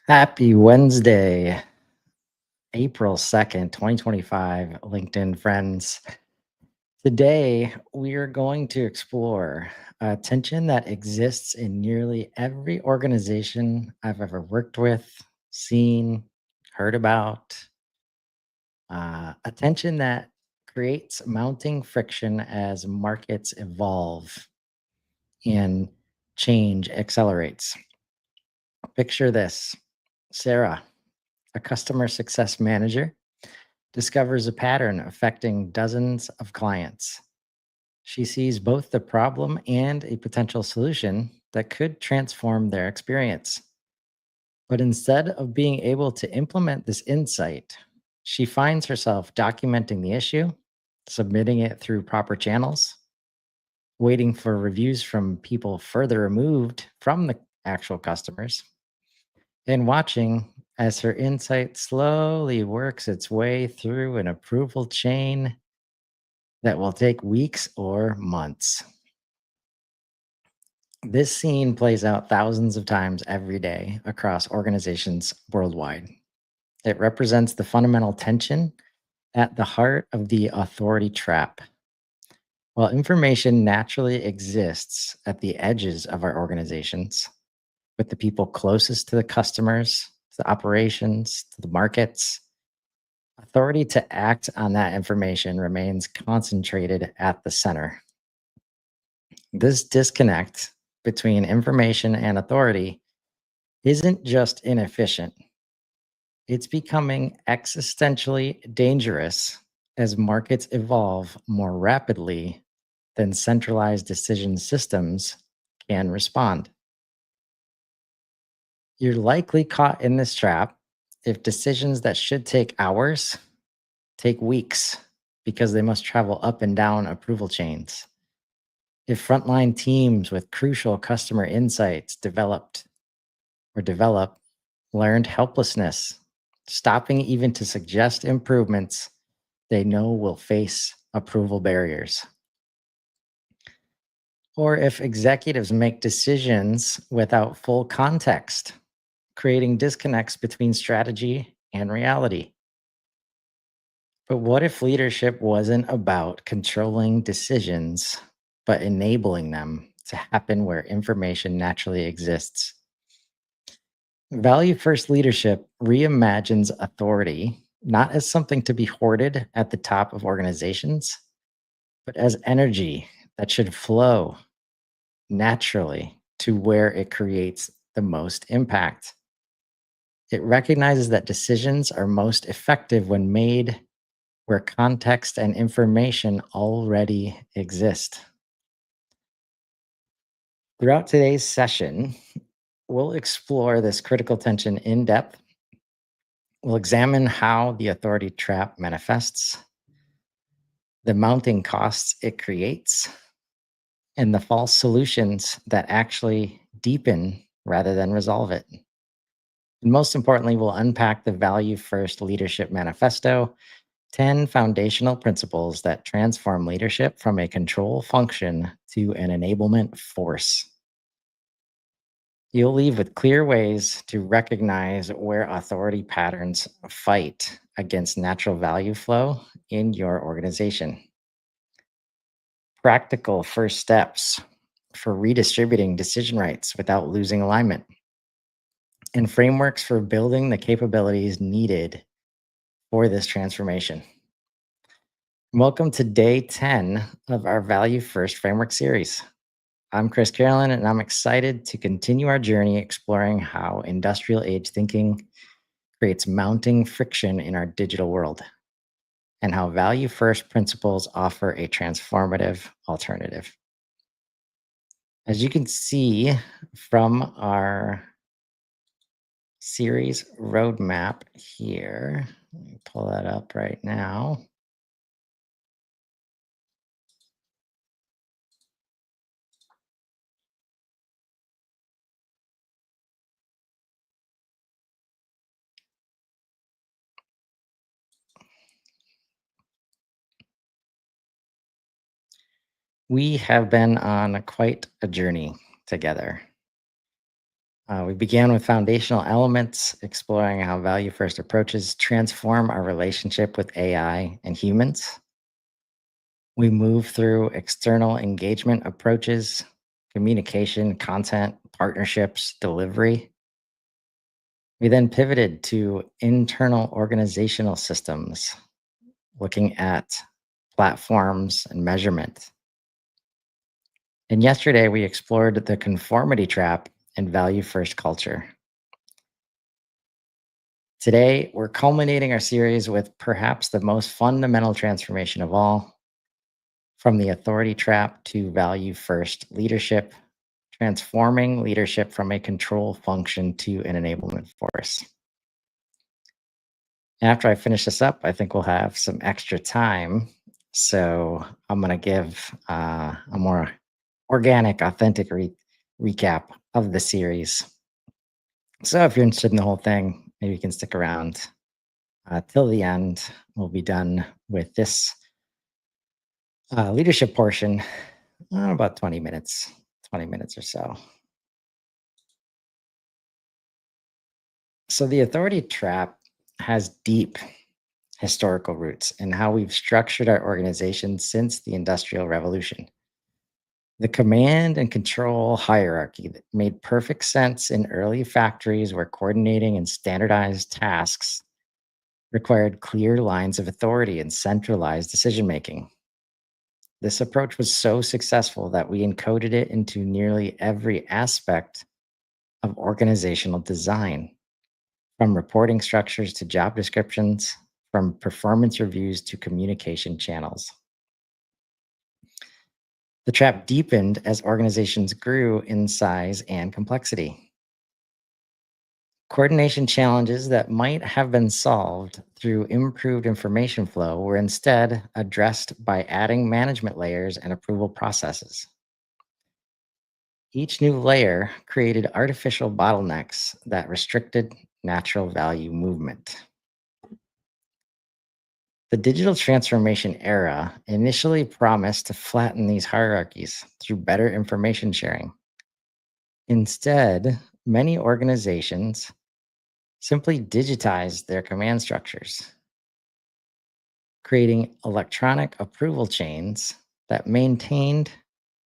Happy Wednesday, April 2nd, 2025, LinkedIn friends. Today, we are going to explore a tension that exists in nearly every organization I've ever worked with, seen, heard about. A tension that creates mounting friction as markets evolve and change accelerates. Picture this: Sarah, a customer success manager, discovers a pattern affecting dozens of clients. She sees both the problem and a potential solution that could transform their experience. But instead of being able to implement this insight, she finds herself documenting the issue, submitting it through proper channels, waiting for reviews from people further removed from the actual customers, and watching as her insight slowly works its way through an approval chain that will take weeks or months. This scene plays out thousands of times every day across organizations worldwide. It represents the fundamental tension at the heart of the authority trap. While information naturally exists at the edges of our organizations, with the people closest to the customers, to the operations, to the markets, authority to act on that information remains concentrated at the center. This disconnect between information and authority isn't just inefficient, it's becoming existentially dangerous as markets evolve more rapidly than centralized decision systems can respond. You're likely caught in this trap if decisions that should take hours take weeks because they must travel up and down approval chains. If frontline teams with crucial customer insights develop learned helplessness, stopping even to suggest improvements they know will face approval barriers. Or if executives make decisions without full context, creating disconnects between strategy and reality. But what if leadership wasn't about controlling decisions, but enabling them to happen where information naturally exists? Value first leadership reimagines authority not as something to be hoarded at the top of organizations, but as energy that should flow naturally to where it creates the most impact. It recognizes that decisions are most effective when made where context and information already exist. Throughout today's session, we'll explore this critical tension in depth. We'll examine how the authority trap manifests, the mounting costs it creates, and the false solutions that actually deepen rather than resolve it. And most importantly, we'll unpack the Value First Leadership Manifesto, 10 foundational principles that transform leadership from a control function to an enablement force. You'll leave with clear ways to recognize where authority patterns fight against natural value flow in your organization. Practical first steps for redistributing decision rights without losing alignment, and frameworks for building the capabilities needed for this transformation. Welcome to day 10 of our Value First Framework series. I'm Chris Carolan, and I'm excited to continue our journey exploring how industrial age thinking creates mounting friction in our digital world and how value first principles offer a transformative alternative. As you can see from our series roadmap here, let me pull that up right now. We have been on quite a journey together. We began with foundational elements, exploring how value first approaches transform our relationship with AI and humans. We move through external engagement approaches, communication, content, partnerships, delivery. We then pivoted to internal organizational systems, looking at platforms and measurement. And yesterday, we explored the conformity trap and value first culture. Today, we're culminating our series with perhaps the most fundamental transformation of all, from the authority trap to value first leadership, transforming leadership from a control function to an enablement force. After I finish this up, I think we'll have some extra time. So I'm going to give a more organic, authentic recap of the series. So if you're interested in the whole thing, maybe you can stick around till the end. We'll be done with this leadership portion about 20 minutes or so. So the authority trap has deep historical roots in how we've structured our organization since the Industrial Revolution. The command and control hierarchy that made perfect sense in early factories where coordinating and standardized tasks required clear lines of authority and centralized decision making. This approach was so successful that we encoded it into nearly every aspect of organizational design, from reporting structures to job descriptions, from performance reviews to communication channels. The trap deepened as organizations grew in size and complexity. Coordination challenges that might have been solved through improved information flow were instead addressed by adding management layers and approval processes. Each new layer created artificial bottlenecks that restricted natural value movement. The digital transformation era initially promised to flatten these hierarchies through better information sharing. Instead, many organizations simply digitized their command structures, creating electronic approval chains that maintained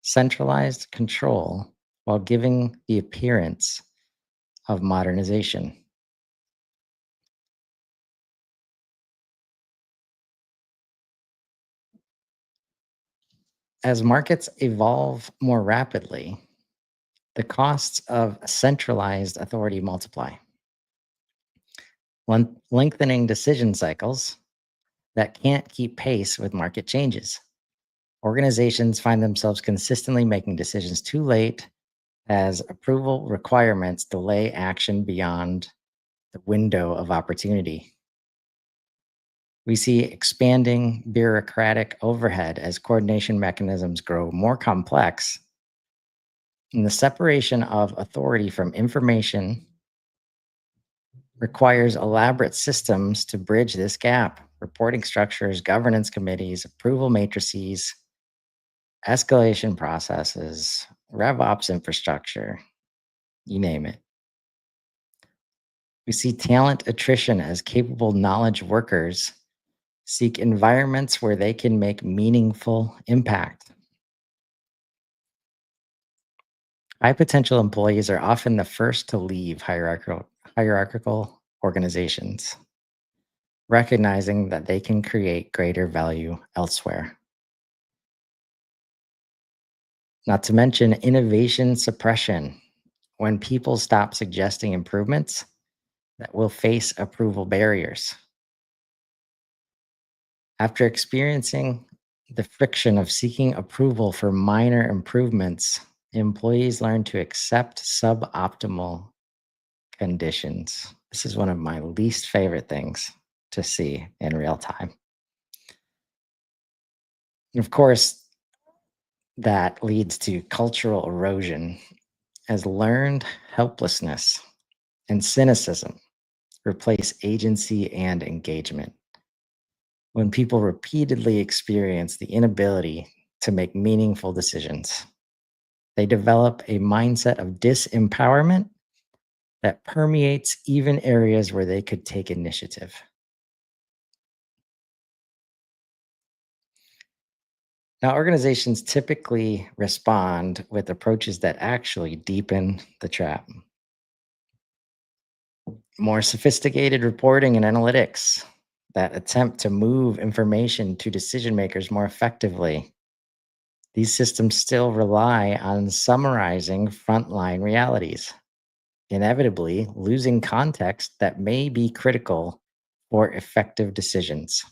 centralized control while giving the appearance of modernization. As markets evolve more rapidly, the costs of centralized authority multiply, lengthening decision cycles that can't keep pace with market changes. Organizations find themselves consistently making decisions too late as approval requirements delay action beyond the window of opportunity. We see expanding bureaucratic overhead as coordination mechanisms grow more complex, and the separation of authority from information requires elaborate systems to bridge this gap. Reporting structures, governance committees, approval matrices, escalation processes, RevOps infrastructure, you name it. We see talent attrition as capable knowledge workers seek environments where they can make meaningful impact. High potential employees are often the first to leave hierarchical organizations, recognizing that they can create greater value elsewhere. Not to mention innovation suppression. When people stop suggesting improvements that will face approval barriers. After experiencing the friction of seeking approval for minor improvements, employees learn to accept suboptimal conditions. This is one of my least favorite things to see in real time. And of course, that leads to cultural erosion as learned helplessness and cynicism replace agency and engagement. When people repeatedly experience the inability to make meaningful decisions, they develop a mindset of disempowerment that permeates even areas where they could take initiative. Now, organizations typically respond with approaches that actually deepen the trap. More sophisticated reporting and analytics that attempt to move information to decision makers more effectively. These systems still rely on summarizing frontline realities, inevitably losing context that may be critical for effective decisions.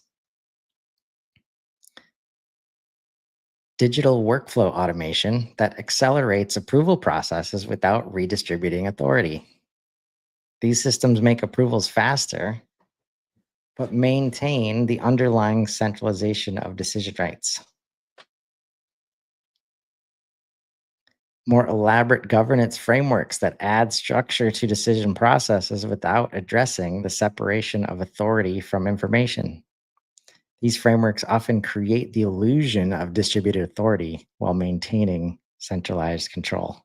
Digital workflow automation that accelerates approval processes without redistributing authority. These systems make approvals faster, but maintain the underlying centralization of decision rights. More elaborate governance frameworks that add structure to decision processes without addressing the separation of authority from information. These frameworks often create the illusion of distributed authority while maintaining centralized control.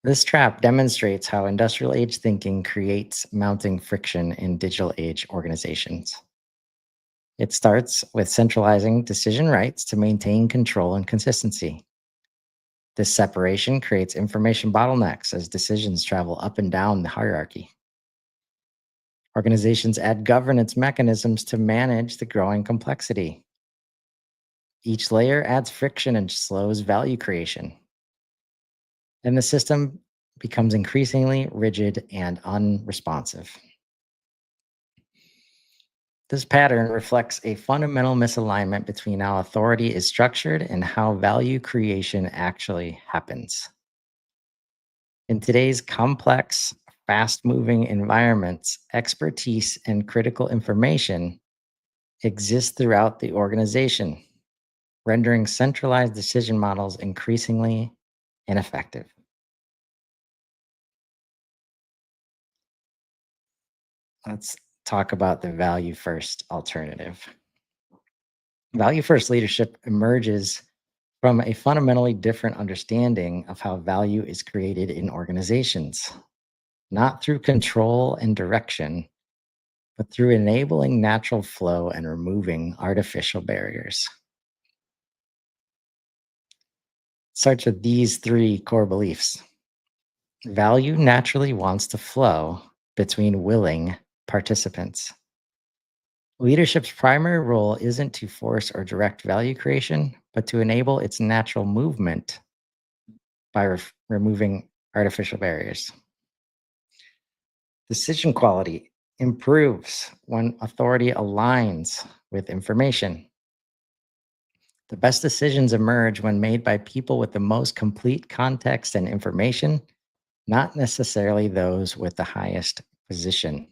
This trap demonstrates how industrial age thinking creates mounting friction in digital age organizations. It starts with centralizing decision rights to maintain control and consistency. This separation creates information bottlenecks as decisions travel up and down the hierarchy. Organizations add governance mechanisms to manage the growing complexity. Each layer adds friction and slows value creation. And the system becomes increasingly rigid and unresponsive. This pattern reflects a fundamental misalignment between how authority is structured and how value creation actually happens. In today's complex, fast moving environments, expertise and critical information exist throughout the organization, rendering centralized decision models increasingly ineffective. Let's talk about the value first alternative. Value first leadership emerges from a fundamentally different understanding of how value is created in organizations, not through control and direction, but through enabling natural flow and removing artificial barriers. It starts with these three core beliefs. Value naturally wants to flow between willing participants. Leadership's primary role isn't to force or direct value creation, but to enable its natural movement by removing artificial barriers. Decision quality improves when authority aligns with information. The best decisions emerge when made by people with the most complete context and information, not necessarily those with the highest position.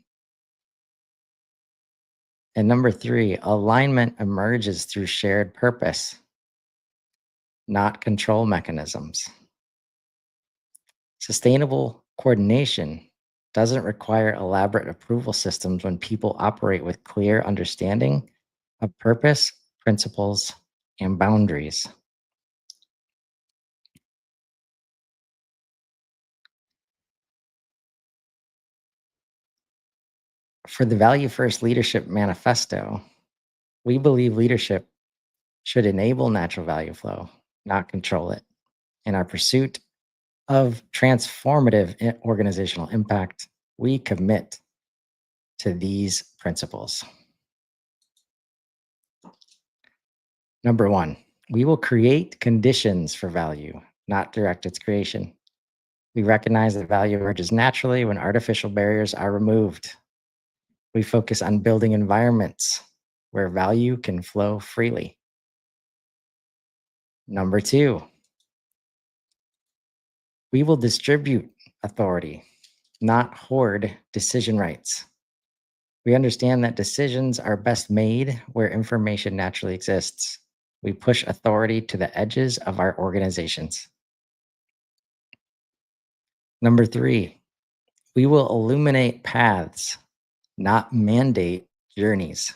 And number three, alignment emerges through shared purpose, not control mechanisms. Sustainable coordination doesn't require elaborate approval systems when people operate with clear understanding of purpose, principles, and boundaries. For the Value First Leadership Manifesto, we believe leadership should enable natural value flow, not control it. In our pursuit of transformative organizational impact, we commit to these principles. Number one, we will create conditions for value, not direct its creation. We recognize that value emerges naturally when artificial barriers are removed. We focus on building environments where value can flow freely. Number two, we will distribute authority, not hoard decision rights. We understand that decisions are best made where information naturally exists. We push authority to the edges of our organizations. Number three, we will illuminate paths, not mandate journeys.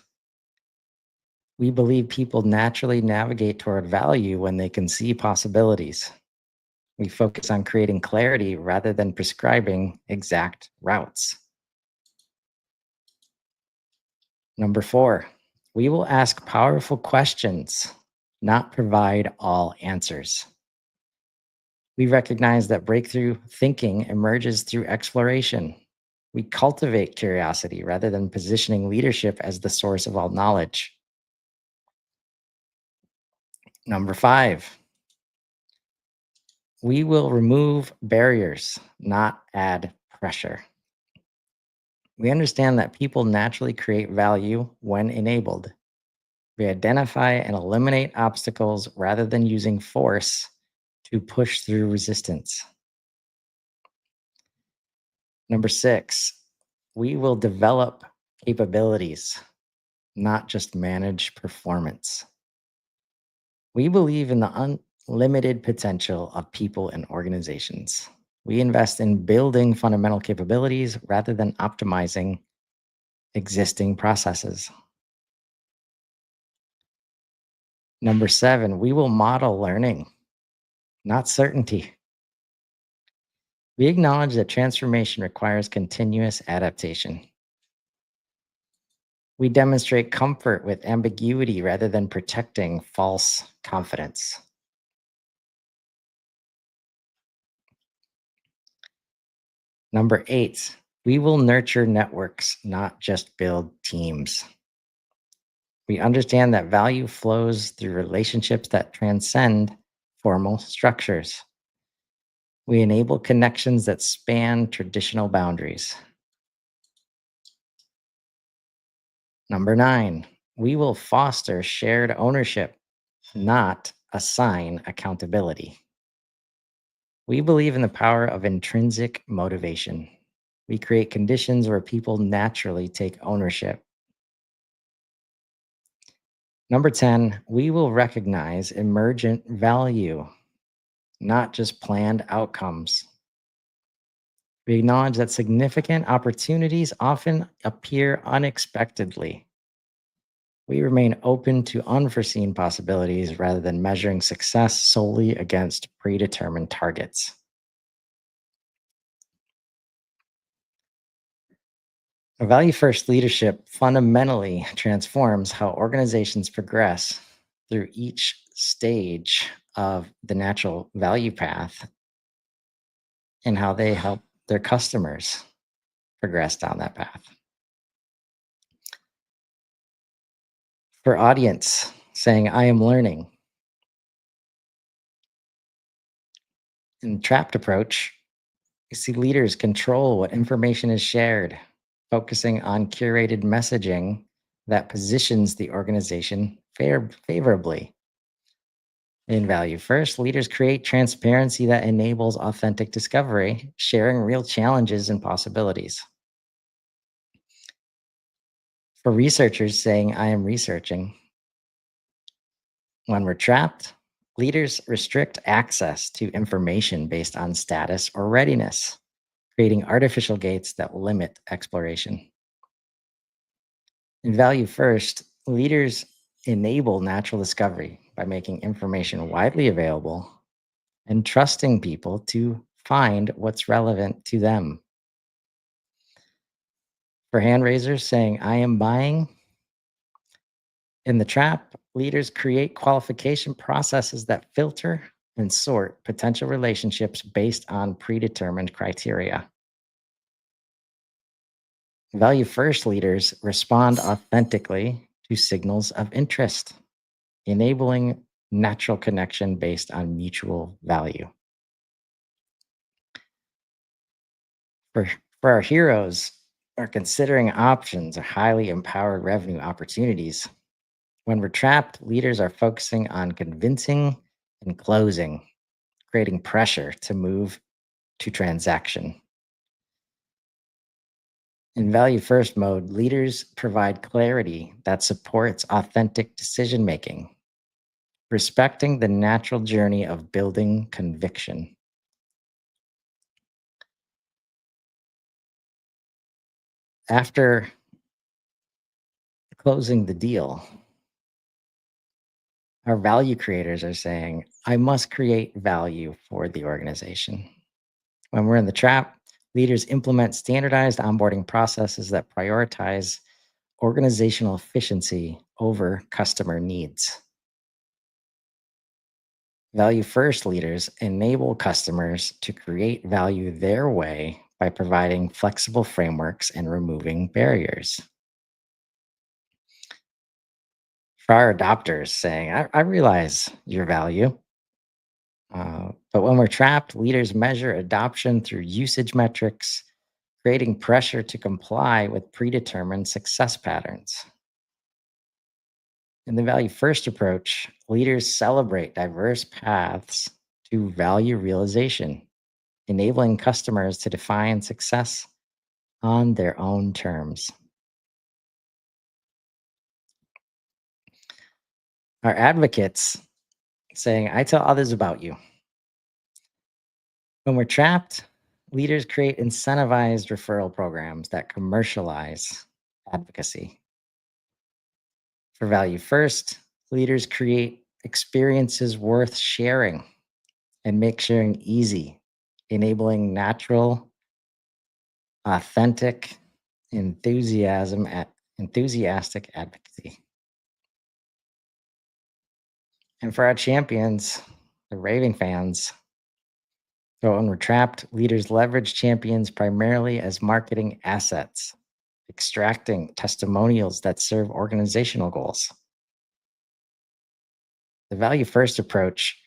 We believe people naturally navigate toward value when they can see possibilities. We focus on creating clarity rather than prescribing exact routes. Number four, we will ask powerful questions, not provide all answers. We recognize that breakthrough thinking emerges through exploration. We cultivate curiosity rather than positioning leadership as the source of all knowledge. Number five, we will remove barriers, not add pressure. We understand that people naturally create value when enabled. We identify and eliminate obstacles rather than using force to push through resistance. Number six, we will develop capabilities, not just manage performance. We believe in the unlimited potential of people and organizations. We invest in building fundamental capabilities rather than optimizing existing processes. Number seven, we will model learning, not certainty. We acknowledge that transformation requires continuous adaptation. We demonstrate comfort with ambiguity rather than protecting false confidence. Number eight, we will nurture networks, not just build teams. We understand that value flows through relationships that transcend formal structures. We enable connections that span traditional boundaries. Number nine, we will foster shared ownership, not assign accountability. We believe in the power of intrinsic motivation. We create conditions where people naturally take ownership. Number 10, we will recognize emergent value, not just planned outcomes. We acknowledge that significant opportunities often appear unexpectedly. We remain open to unforeseen possibilities rather than measuring success solely against predetermined targets. A value-first leadership fundamentally transforms how organizations progress through each stage of the natural value path and how they help their customers progress down that path. For audience saying, I am learning, in trapped approach, you see leaders control what information is shared, focusing on curated messaging that positions the organization favorably. In Value First, leaders create transparency that enables authentic discovery, sharing real challenges and possibilities. For researchers saying, I am researching, when we're trapped, leaders restrict access to information based on status or readiness, creating artificial gates that limit exploration. In Value First, leaders enable natural discovery by making information widely available and trusting people to find what's relevant to them. For hand raisers saying, I am buying, in the trap, leaders create qualification processes that filter and sort potential relationships based on predetermined criteria. Value first leaders respond authentically to signals of interest, enabling natural connection based on mutual value. For, for our heroes, are considering options or highly empowered revenue opportunities. When we're trapped, leaders are focusing on convincing and closing, creating pressure to move to transaction. In value first mode, leaders provide clarity that supports authentic decision making, respecting the natural journey of building conviction. After closing the deal, Our value creators are saying, I must create value for the organization. When we're in the trap, leaders implement standardized onboarding processes that prioritize organizational efficiency over customer needs. Value first leaders enable customers to create value their way by providing flexible frameworks and removing barriers. For our adopters, saying, I realize your value. But when we're trapped, leaders measure adoption through usage metrics, creating pressure to comply with predetermined success patterns. In the value first approach, leaders celebrate diverse paths to value realization, enabling customers to define success on their own terms. Our advocates saying, I tell others about you. When we're trapped, leaders create incentivized referral programs that commercialize advocacy. For value first, leaders create experiences worth sharing and make sharing easy, enabling natural, authentic, enthusiastic advocacy. And for our champions, the raving fans, so when we're trapped, leaders leverage champions primarily as marketing assets, extracting testimonials that serve organizational goals. The value first approach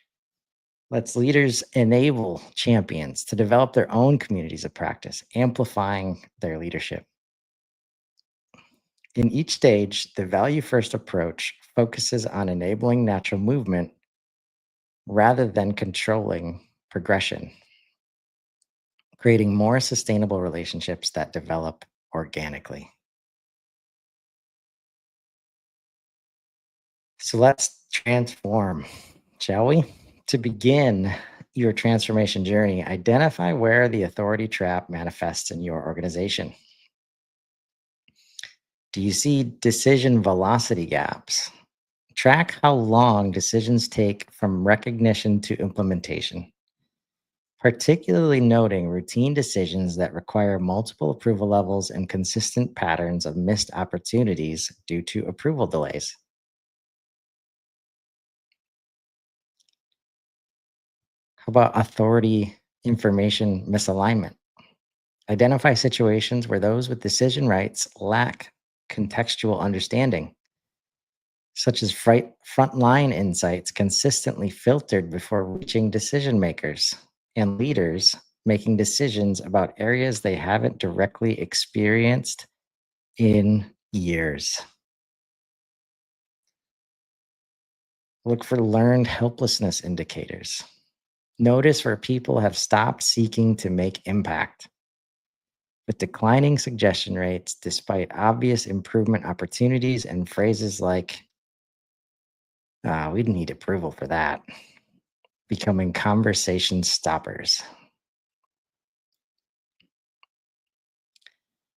lets leaders enable champions to develop their own communities of practice, amplifying their leadership. In each stage, the value first approach focuses on enabling natural movement rather than controlling progression, creating more sustainable relationships that develop organically. So let's transform, shall we? To begin your transformation journey, identify where the authority trap manifests in your organization. Do you see decision velocity gaps? Track how long decisions take from recognition to implementation, particularly noting routine decisions that require multiple approval levels and consistent patterns of missed opportunities due to approval delays. How about authority information misalignment? Identify situations where those with decision rights lack contextual understanding, such as frontline insights consistently filtered before reaching decision makers and leaders making decisions about areas they haven't directly experienced in years. Look for learned helplessness indicators. Notice where people have stopped seeking to make impact. With declining suggestion rates despite obvious improvement opportunities and phrases like, we'd need approval for that, becoming conversation stoppers.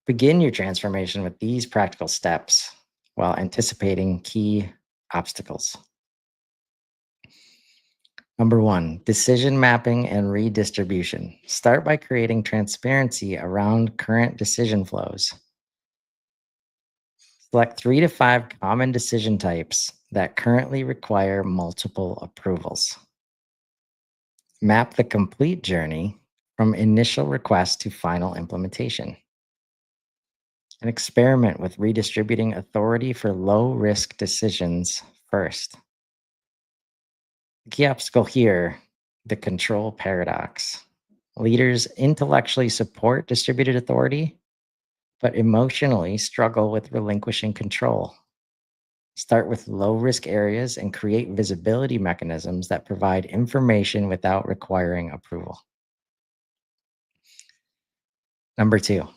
Begin your transformation with these practical steps while anticipating key obstacles. Number one, decision mapping and redistribution. Start by creating transparency around current decision flows. Select 3 to 5 common decision types that currently require multiple approvals. Map the complete journey from initial request to final implementation. And experiment with redistributing authority for low risk decisions first. The key obstacle here, the control paradox. Leaders intellectually support distributed authority, but emotionally struggle with relinquishing control. Start with low risk areas and create visibility mechanisms that provide information without requiring approval. Number two,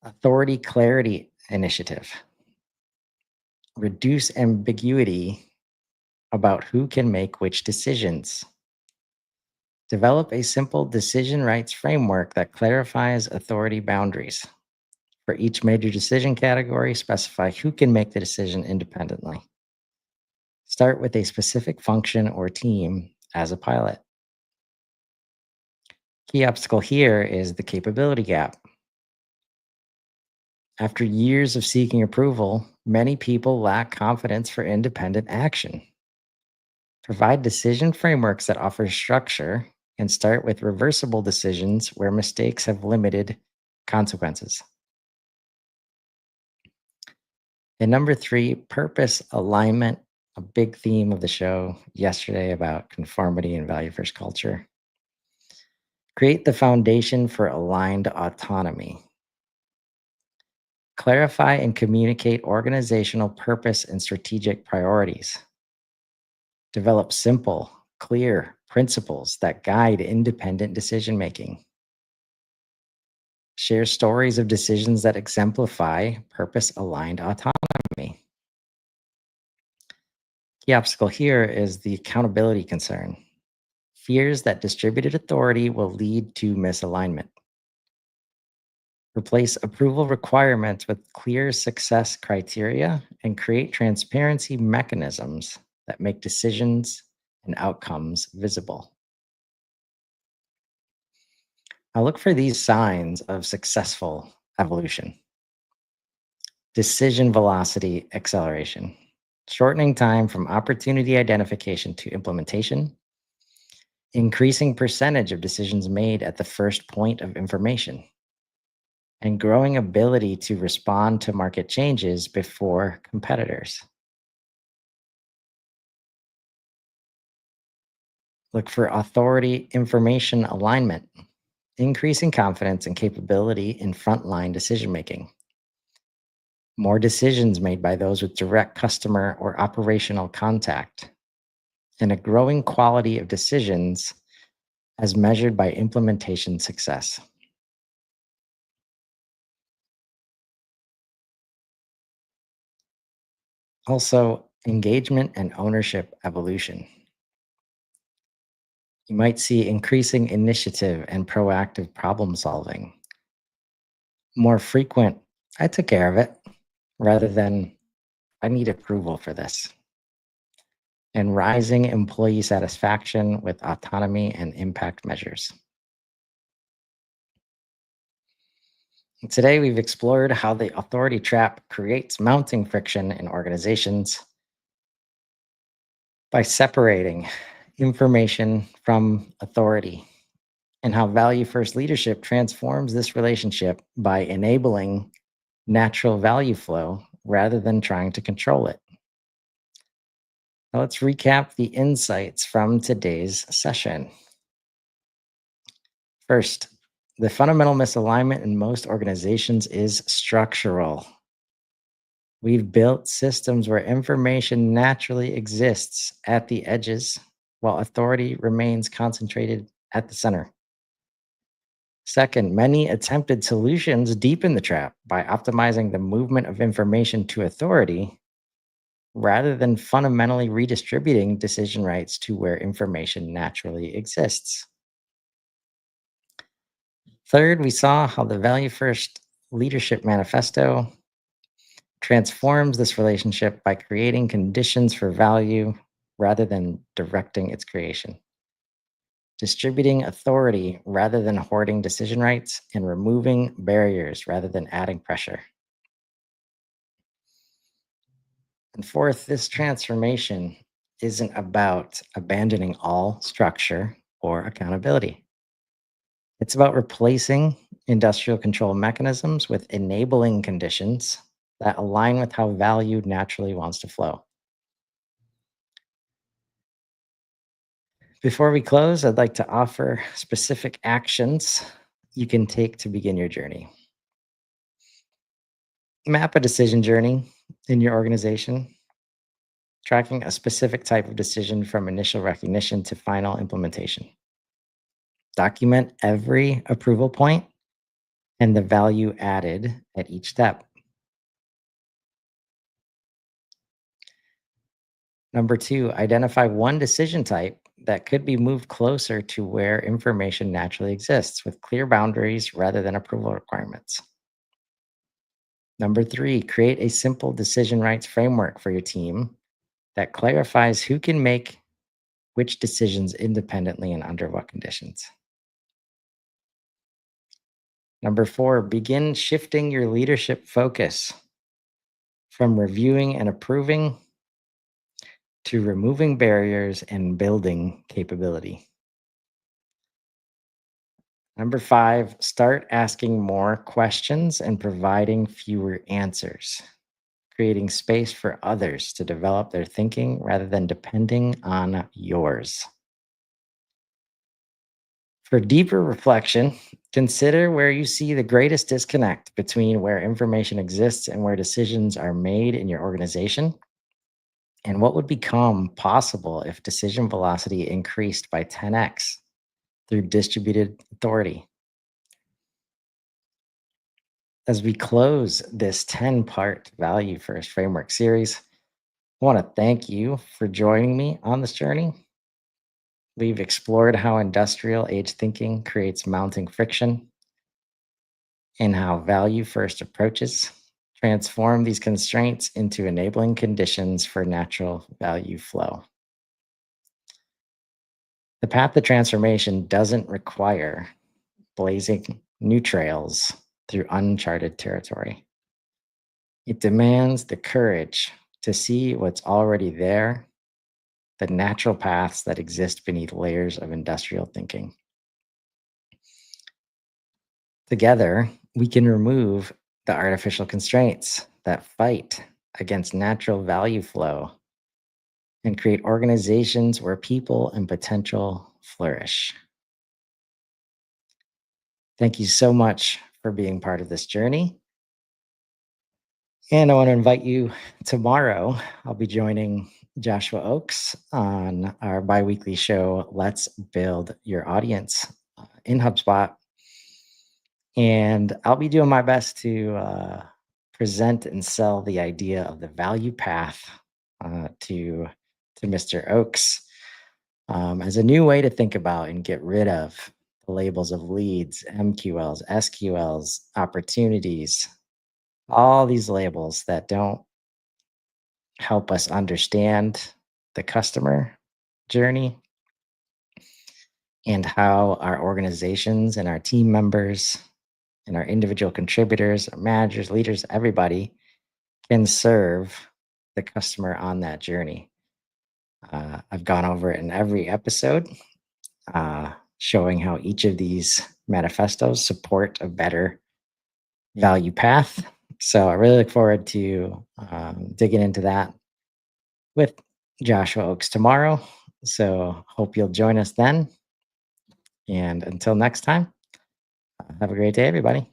authority clarity initiative. Reduce ambiguity about who can make which decisions. Develop a simple decision rights framework that clarifies authority boundaries. For each major decision category, specify who can make the decision independently. Start with a specific function or team as a pilot. Key obstacle here is the capability gap. After years of seeking approval, many people lack confidence for independent action. Provide decision frameworks that offer structure and start with reversible decisions where mistakes have limited consequences. And number three, purpose alignment, a big theme of the show yesterday about conformity and value first culture. Create the foundation for aligned autonomy. Clarify and communicate organizational purpose and strategic priorities. Develop simple, clear principles that guide independent decision making. Share stories of decisions that exemplify purpose aligned autonomy. Key obstacle here is the accountability concern. Fears that distributed authority will lead to misalignment. Replace approval requirements with clear success criteria and create transparency mechanisms that make decisions and outcomes visible. Now, look for these signs of successful evolution: decision velocity acceleration, shortening time from opportunity identification to implementation, increasing percentage of decisions made at the first point of information, and growing ability to respond to market changes before competitors. Look for authority information alignment, increasing confidence and capability in frontline decision making. More decisions made by those with direct customer or operational contact, and a growing quality of decisions as measured by implementation success. Also, engagement and ownership evolution. You might see increasing initiative and proactive problem solving. More frequent, I took care of it, rather than I need approval for this. And rising employee satisfaction with autonomy and impact measures. And today, we've explored how the authority trap creates mounting friction in organizations by separating information from authority, and how value first leadership transforms this relationship by enabling natural value flow rather than trying to control it. Now, let's recap the insights from today's session. First, the fundamental misalignment in most organizations is structural. We've built systems where information naturally exists at the edges while authority remains concentrated at the center. Second, many attempted solutions deepen the trap by optimizing the movement of information to authority rather than fundamentally redistributing decision rights to where information naturally exists. Third, we saw how the Value First Leadership Manifesto transforms this relationship by creating conditions for value rather than directing its creation, distributing authority rather than hoarding decision rights, and removing barriers rather than adding pressure. And fourth, this transformation isn't about abandoning all structure or accountability. It's about replacing industrial control mechanisms with enabling conditions that align with how value naturally wants to flow. Before we close, I'd like to offer specific actions you can take to begin your journey. Map a decision journey in your organization, tracking a specific type of decision from initial recognition to final implementation. Document every approval point and the value added at each step. Number two, identify one decision type that could be moved closer to where information naturally exists with clear boundaries rather than approval requirements. Number three, create a simple decision rights framework for your team that clarifies who can make which decisions independently and under what conditions. Number four, begin shifting your leadership focus from reviewing and approving to removing barriers and building capability. Number five, start asking more questions and providing fewer answers, creating space for others to develop their thinking rather than depending on yours. For deeper reflection, consider where you see the greatest disconnect between where information exists and where decisions are made in your organization, and what would become possible if decision velocity increased by 10x through distributed authority. As we close this 10-part Value First Framework series, I want to thank you for joining me on this journey. We've explored how industrial age thinking creates mounting friction and how value first approaches transform these constraints into enabling conditions for natural value flow. The path to transformation doesn't require blazing new trails through uncharted territory. It demands the courage to see what's already there, the natural paths that exist beneath layers of industrial thinking. Together, we can remove the artificial constraints that fight against natural value flow and create organizations where people and potential flourish. Thank you so much for being part of this journey. And I want to invite you tomorrow. I'll be joining Joshua Oakes on our biweekly show, Let's Build Your Audience in HubSpot. And I'll be doing my best to present and sell the idea of the value path to Mr. Oakes as a new way to think about and get rid of the labels of leads, MQLs, SQLs, opportunities, all these labels that don't help us understand the customer journey and how our organizations and our team members and our individual contributors, our managers, leaders, everybody can serve the customer on that journey. I've gone over it in every episode, showing how each of these manifestos support a better value path. So I really look forward to digging into that with Joshua Oakes tomorrow. So hope you'll join us then. And until next time, have a great day, everybody.